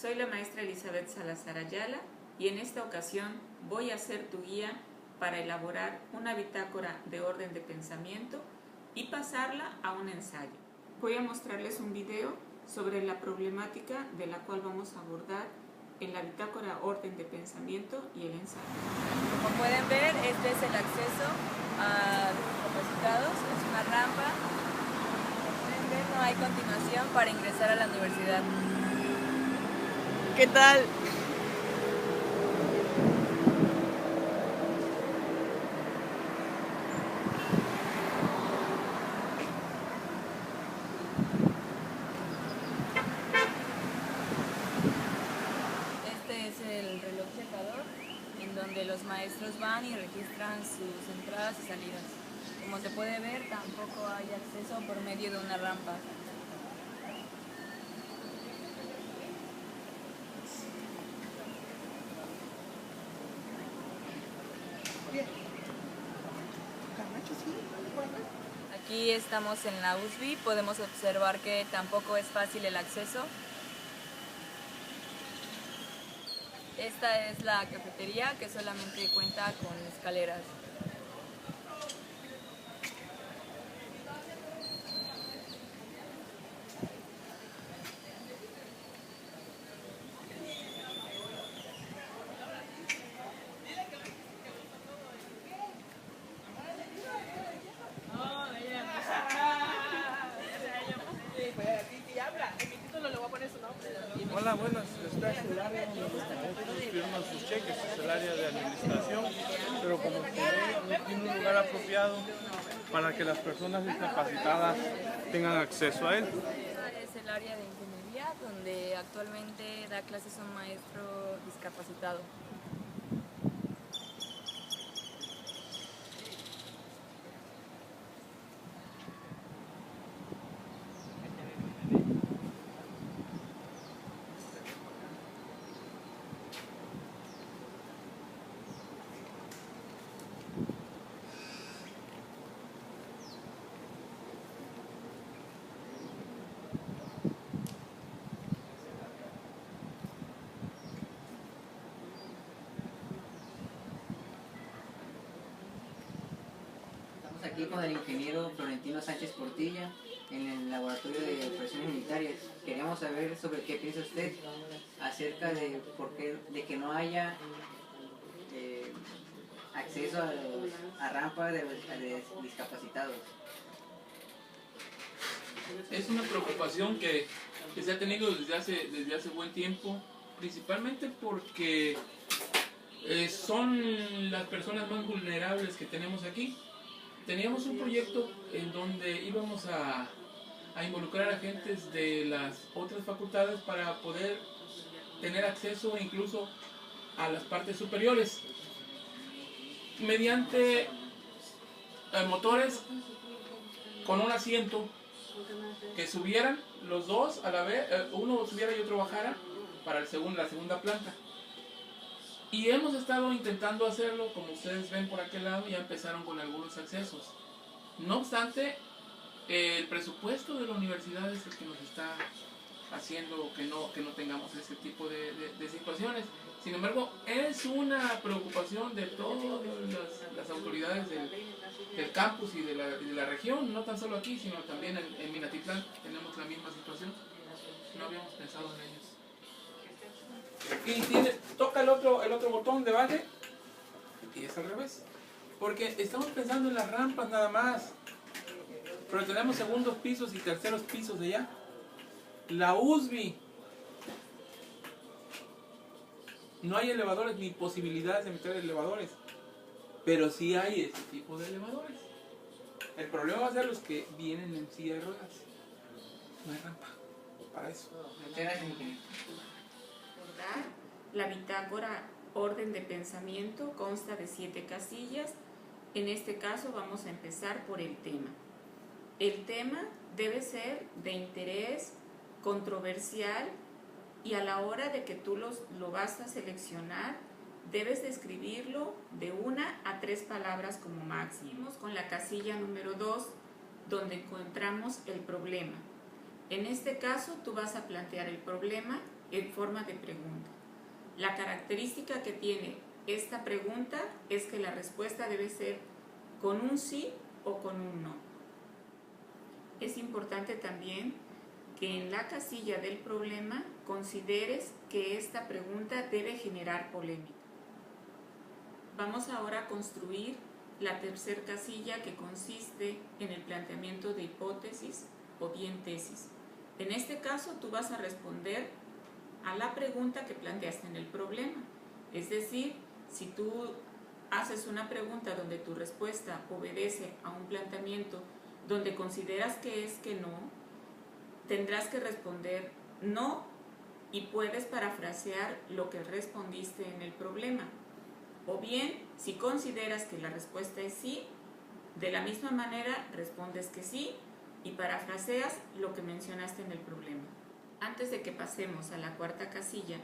Soy la maestra Elizabeth Salazar Ayala y en esta ocasión voy a ser tu guía para elaborar una bitácora de orden de pensamiento y pasarla a un ensayo. Voy a mostrarles un video sobre la problemática de la cual vamos a abordar en la bitácora orden de pensamiento y el ensayo. Como pueden ver, este es el acceso a los discapacitados, es una rampa. Como pueden ver, no hay continuación para ingresar a la universidad. ¿Qué tal? Este es el reloj checador, en donde los maestros van y registran sus entradas y salidas. Como se puede ver, tampoco hay acceso por medio de una rampa. Aquí estamos en la USB, podemos observar que tampoco es fácil el acceso. Esta es la cafetería, que solamente cuenta con escaleras. Hola, buenas. Está en el área donde nosotros firman sus cheques, es el área de administración, pero como se ve, no tiene un lugar apropiado para que las personas discapacitadas tengan acceso a él. Es el área de ingeniería, donde actualmente da clases un maestro discapacitado. Aquí con el ingeniero Florentino Sánchez Portilla en el laboratorio de operaciones militares. Queríamos saber sobre qué piensa usted acerca de por qué de que no haya acceso a rampa de discapacitados. Es una preocupación que se ha tenido desde hace buen tiempo, principalmente porque son las personas más vulnerables que tenemos aquí. Teníamos un proyecto en donde íbamos a involucrar a agentes de las otras facultades para poder tener acceso incluso a las partes superiores mediante motores con un asiento que subieran los dos a la vez, uno subiera y otro bajara para la segunda planta. Y hemos estado intentando hacerlo, como ustedes ven por aquel lado, ya empezaron con algunos accesos. No obstante, el presupuesto de la universidad es el que nos está haciendo que no tengamos ese tipo de situaciones. Sin embargo, es una preocupación de todas las autoridades del campus y de la región, no tan solo aquí, sino también en Minatitlán tenemos la misma situación. No habíamos pensado en ellos. Y toca el otro botón de baje y es al revés, porque estamos pensando en las rampas nada más, pero tenemos segundos pisos y terceros pisos de allá. La USB no hay elevadores ni posibilidades de meter elevadores, pero sí hay ese tipo de elevadores. El problema va a ser los que vienen en silla de ruedas. No hay rampa para eso. La bitácora orden de pensamiento consta de 7 casillas. En este caso vamos a empezar por el tema. El tema debe ser de interés, controversial, y a la hora de que tú lo vas a seleccionar, debes de escribirlo de 1 a 3 palabras como máximo. Con la casilla número 2, donde encontramos el problema. En este caso, tú vas a plantear el problema en forma de pregunta. La característica que tiene esta pregunta es que la respuesta debe ser con un sí o con un no. Es importante también que en la casilla del problema consideres que esta pregunta debe generar polémica. Vamos ahora a construir la tercera casilla, que consiste en el planteamiento de hipótesis o bien tesis. En este caso tú vas a responder a la pregunta que planteaste en el problema. Es decir, si tú haces una pregunta donde tu respuesta obedece a un planteamiento donde consideras que es que no, tendrás que responder no y puedes parafrasear lo que respondiste en el problema. O bien, si consideras que la respuesta es sí, de la misma manera respondes que sí y parafraseas lo que mencionaste en el problema. Antes de que pasemos a la cuarta casilla,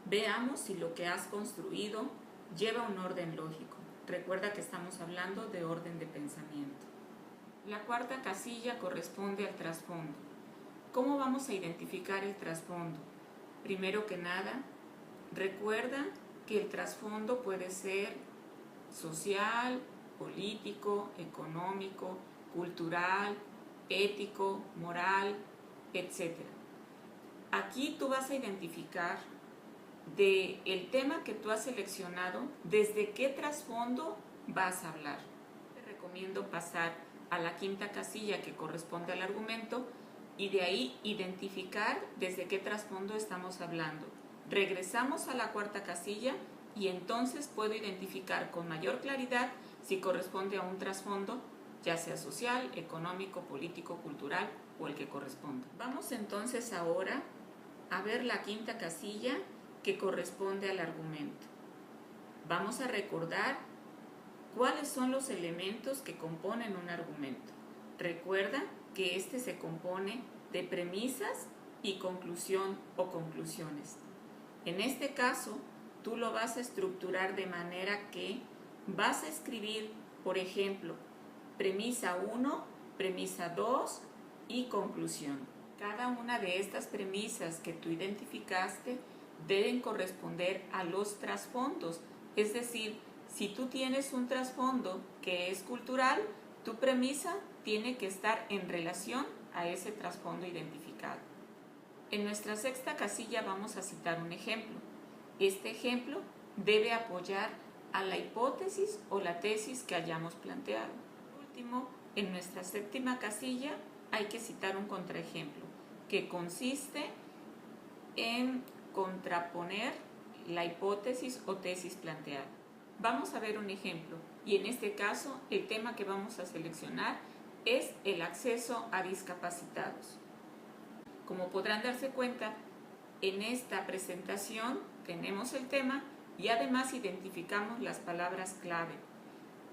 veamos si lo que has construido lleva un orden lógico. Recuerda que estamos hablando de orden de pensamiento. La cuarta casilla corresponde al trasfondo. ¿Cómo vamos a identificar el trasfondo? Primero que nada, recuerda que el trasfondo puede ser social, político, económico, cultural, ético, moral, etc. Aquí tú vas a identificar del tema que tú has seleccionado desde qué trasfondo vas a hablar. Te recomiendo pasar a la quinta casilla, que corresponde al argumento, y de ahí identificar desde qué trasfondo estamos hablando. Regresamos a la cuarta casilla y entonces puedo identificar con mayor claridad si corresponde a un trasfondo, ya sea social, económico, político, cultural o el que corresponda. Vamos entonces ahora a ver la quinta casilla, que corresponde al argumento. Vamos a recordar cuáles son los elementos que componen un argumento. Recuerda que este se compone de premisas y conclusión o conclusiones. En este caso, tú lo vas a estructurar de manera que vas a escribir, por ejemplo, premisa 1, premisa 2 y conclusión. Cada una de estas premisas que tú identificaste deben corresponder a los trasfondos. Es decir, si tú tienes un trasfondo que es cultural, tu premisa tiene que estar en relación a ese trasfondo identificado. En nuestra sexta casilla vamos a citar un ejemplo. Este ejemplo debe apoyar a la hipótesis o la tesis que hayamos planteado. Por último, en nuestra séptima casilla hay que citar un contraejemplo, que consiste en contraponer la hipótesis o tesis planteada. Vamos a ver un ejemplo, y en este caso el tema que vamos a seleccionar es el acceso a discapacitados. Como podrán darse cuenta, en esta presentación tenemos el tema y además identificamos las palabras clave.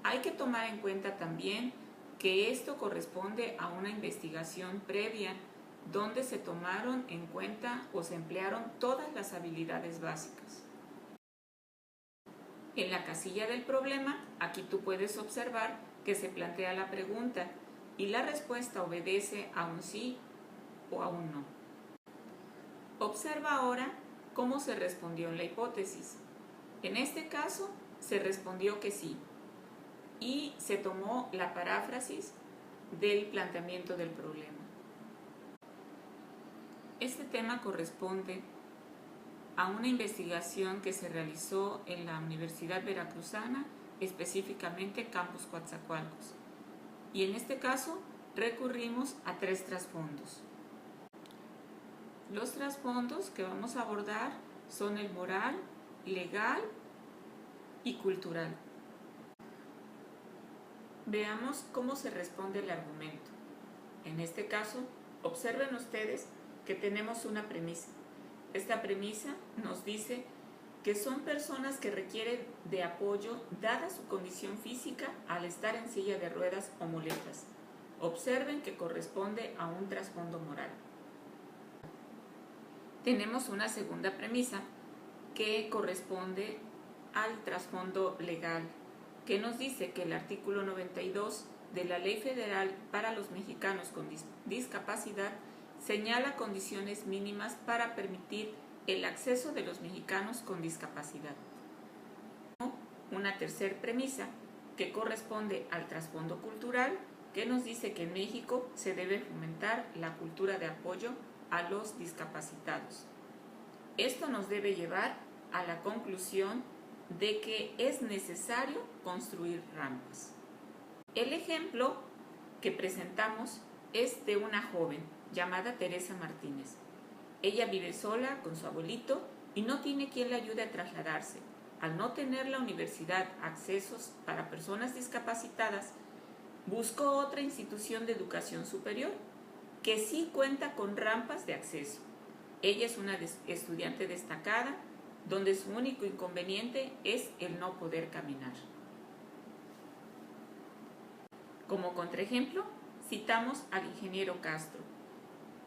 Hay que tomar en cuenta también que esto corresponde a una investigación previa donde se tomaron en cuenta o se emplearon todas las habilidades básicas. En la casilla del problema, aquí tú puedes observar que se plantea la pregunta y la respuesta obedece a un sí o a un no. Observa ahora cómo se respondió en la hipótesis. En este caso, se respondió que sí y se tomó la paráfrasis del planteamiento del problema. Este tema corresponde a una investigación que se realizó en la Universidad Veracruzana, específicamente Campus Coatzacoalcos. Y en este caso recurrimos a 3 trasfondos. Los trasfondos que vamos a abordar son el moral, legal y cultural. Veamos cómo se responde el argumento. En este caso, observen ustedes que tenemos una premisa. Esta premisa nos dice que son personas que requieren de apoyo dada su condición física al estar en silla de ruedas o muletas. Observen que corresponde a un trasfondo moral. Tenemos una segunda premisa que corresponde al trasfondo legal, que nos dice que el artículo 92 de la Ley Federal para los Mexicanos con Discapacidad señala condiciones mínimas para permitir el acceso de los mexicanos con discapacidad. Una tercera premisa que corresponde al trasfondo cultural, que nos dice que en México se debe fomentar la cultura de apoyo a los discapacitados. Esto nos debe llevar a la conclusión de que es necesario construir rampas. El ejemplo que presentamos es de una joven llamada Teresa Martínez. Ella vive sola con su abuelito y no tiene quien le ayude a trasladarse. Al no tener la universidad accesos para personas discapacitadas, buscó otra institución de educación superior que sí cuenta con rampas de acceso. Ella es una estudiante destacada, donde su único inconveniente es el no poder caminar. Como contraejemplo, citamos al ingeniero Castro,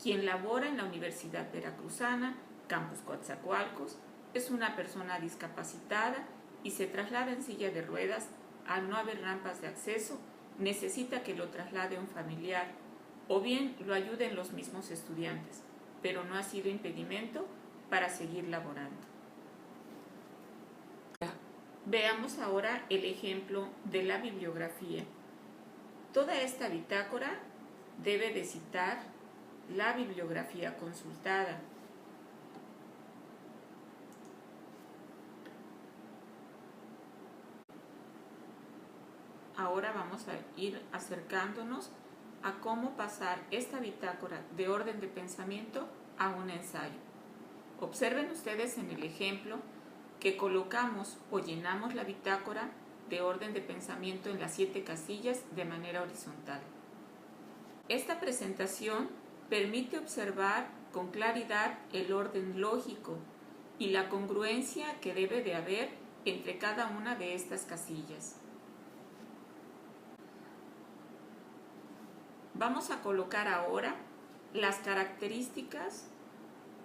quien labora en la Universidad Veracruzana, Campus Coatzacoalcos, es una persona discapacitada y se traslada en silla de ruedas. Al no haber rampas de acceso, necesita que lo traslade un familiar o bien lo ayuden los mismos estudiantes, pero no ha sido impedimento para seguir laborando. Veamos ahora el ejemplo de la bibliografía. Toda esta bitácora debe de citar la bibliografía consultada. Ahora vamos a ir acercándonos a cómo pasar esta bitácora de orden de pensamiento a un ensayo. Observen ustedes en el ejemplo que colocamos o llenamos la bitácora de orden de pensamiento en las 7 casillas de manera horizontal. Esta presentación permite observar con claridad el orden lógico y la congruencia que debe de haber entre cada una de estas casillas. Vamos a colocar ahora las características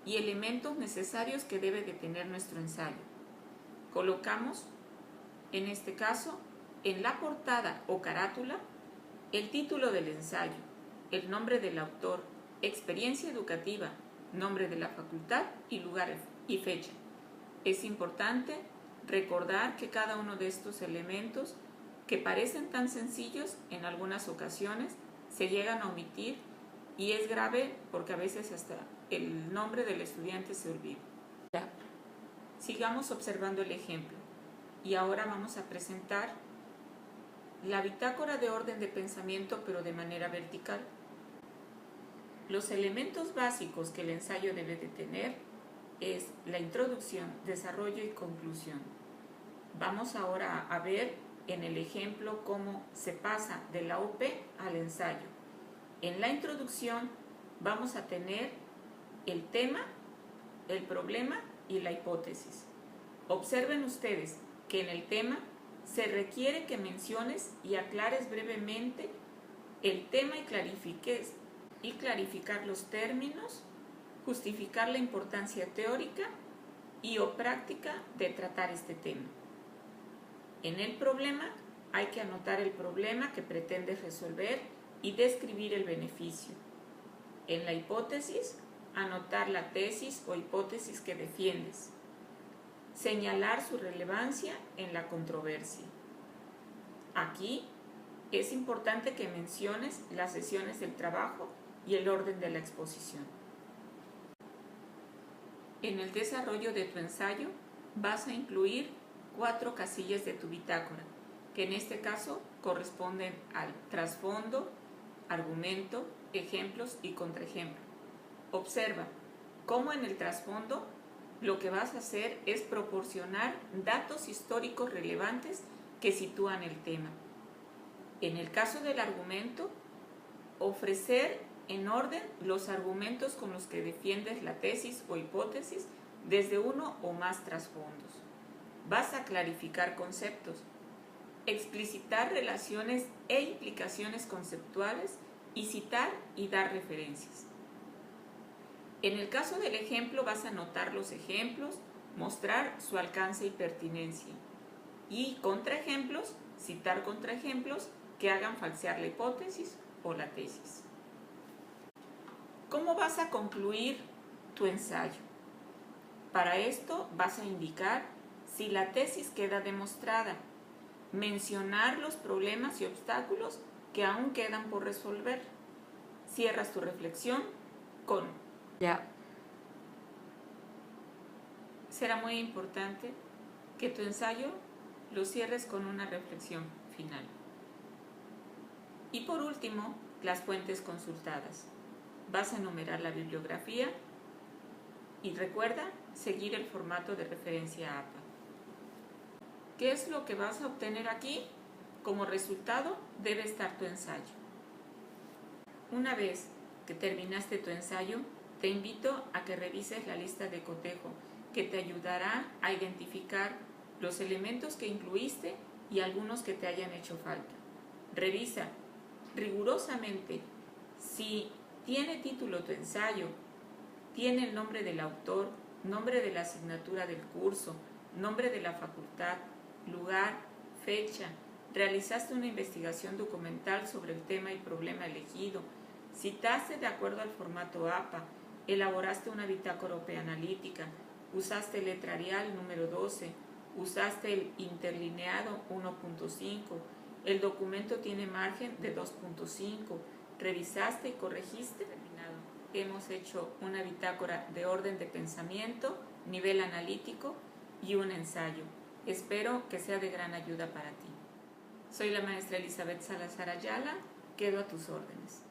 y elementos necesarios que debe de tener nuestro ensayo. Colocamos, en este caso, en la portada o carátula, el título del ensayo, el nombre del autor, experiencia educativa, nombre de la facultad y lugar y fecha. Es importante recordar que cada uno de estos elementos, que parecen tan sencillos, en algunas ocasiones se llegan a omitir y es grave porque a veces hasta el nombre del estudiante se olvida. Sigamos observando el ejemplo y ahora vamos a presentar la bitácora de orden de pensamiento, pero de manera vertical. Los elementos básicos que el ensayo debe de tener es la introducción, desarrollo y conclusión. Vamos ahora a ver en el ejemplo cómo se pasa de la OP al ensayo. En la introducción vamos a tener el tema, el problema y la hipótesis. Observen ustedes que en el tema se requiere que menciones y aclares brevemente el tema y clarificar los términos, justificar la importancia teórica y o práctica de tratar este tema. En el problema hay que anotar el problema que pretendes resolver y describir el beneficio. En la hipótesis, anotar la tesis o hipótesis que defiendes. Señalar su relevancia en la controversia. Aquí es importante que menciones las sesiones del trabajo y el orden de la exposición. En el desarrollo de tu ensayo vas a incluir 4 casillas de tu bitácora, que en este caso corresponden al trasfondo, argumento, ejemplos y contraejemplo. Observa cómo en el trasfondo lo que vas a hacer es proporcionar datos históricos relevantes que sitúan el tema. En el caso del argumento, ofrecer en orden los argumentos con los que defiendes la tesis o hipótesis desde uno o más trasfondos. Vas a clarificar conceptos, explicitar relaciones e implicaciones conceptuales y citar y dar referencias. En el caso del ejemplo vas a anotar los ejemplos, mostrar su alcance y pertinencia. Y contraejemplos, citar contraejemplos que hagan falsear la hipótesis o la tesis. ¿Cómo vas a concluir tu ensayo? Para esto vas a indicar si la tesis queda demostrada, mencionar los problemas y obstáculos que aún quedan por resolver. Cierras tu reflexión con Ya. Será muy importante que tu ensayo lo cierres con una reflexión final. Y por último, las fuentes consultadas. Vas a enumerar la bibliografía y recuerda seguir el formato de referencia APA. ¿Qué es lo que vas a obtener aquí? Como resultado debe estar tu ensayo. Una vez que terminaste tu ensayo, te invito a que revises la lista de cotejo que te ayudará a identificar los elementos que incluiste y algunos que te hayan hecho falta. Revisa rigurosamente si tiene título tu ensayo, tiene el nombre del autor, nombre de la asignatura del curso, nombre de la facultad, lugar, fecha, realizaste una investigación documental sobre el tema y problema elegido, citaste de acuerdo al formato APA, elaboraste una bitácora analítica, usaste el letrarial número 12, usaste el interlineado 1.5, el documento tiene margen de 2.5, revisaste y corregiste. Terminado. Hemos hecho una bitácora de orden de pensamiento, nivel analítico y un ensayo. Espero que sea de gran ayuda para ti. Soy la maestra Elizabeth Salazar Ayala, quedo a tus órdenes.